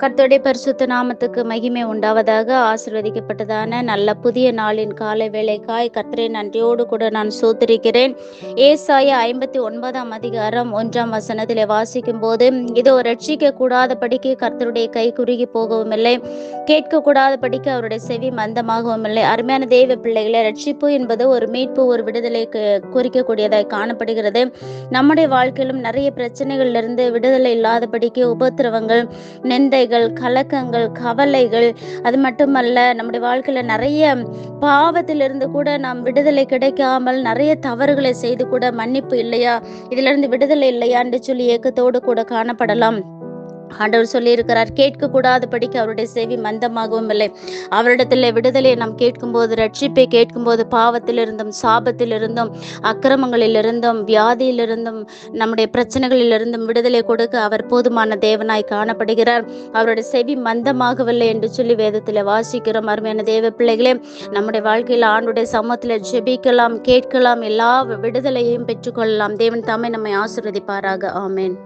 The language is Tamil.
கர்த்தருடைய பரிசுத்த நாமத்துக்கு மகிமை உண்டாவதாக. ஆசீர்வதிக்கப்பட்டதான நல்ல புதிய நாளின் காலை வேளைக்காய் கர்த்தரை நன்றியோடு கூட நான் சோத்திரிக்கிறேன். ஏசாயா 59 1 வசனத்திலே வாசிக்கும் போது, இதோ ரட்சிக்க கூடாதபடிக்கு கர்த்தருடைய கை குறுகி போகவும் இல்லை, கேட்க கூடாதபடிக்கு அவருடைய செவி மந்தமாகவும் இல்லை. அருமையான தேவ பிள்ளைகளை, ரட்சிப்பு என்பது ஒரு மீட்பு, ஒரு விடுதலை குறிக்கக்கூடியதாய் காணப்படுகிறது. நம்முடைய வாழ்க்கையிலும் நிறைய பிரச்சனைகளிலிருந்து விடுதலை இல்லாதபடிக்கு உபத்திரவங்கள், நிந்தைகள், கலக்கங்கள், கவலைகள், அது மட்டுமல்ல நம்முடைய வாழ்க்கையில நிறைய பாவத்திலிருந்து கூட நாம் விடுதலை கிடைக்காமல் நிறைய தவறுகளை செய்து கூட மன்னிப்பு இல்லையா, இதுல இருந்து விடுதலை இல்லையா என்று சொல்லி ஏக்கத்தோடு கூட காணப்படலாம். ஆண்டவர் சொல்லி இருக்கிறார், கேட்க கூடாதபடிக்கு அவருடைய செவி மந்தமாகவும் இல்லை. அவரிடத்துல விடுதலையை நாம் கேட்கும்போது, ரட்சிப்பை கேட்கும்போது, பாவத்திலிருந்தும், சாபத்திலிருந்தும், அக்கிரமங்களிலிருந்தும், வியாதியிலிருந்தும், நம்முடைய பிரச்சனைகளிலிருந்தும் விடுதலை கொடுக்க அவர் போதுமான தேவனாய் காணப்படுகிறார். அவருடைய செவி மந்தமாகவில்லை என்று சொல்லி வேதத்துல வாசிக்கிறோம். அருமையான தேவ பிள்ளைகளே, நம்முடைய வாழ்க்கையில் ஆண்டுடைய சமூகத்துல ஜெபிக்கலாம், கேட்கலாம், எல்லா விடுதலையையும் பெற்றுக்கொள்ளலாம். தேவன் தாமே நம்மை ஆசீர்வதிப்பாராக. ஆமென்.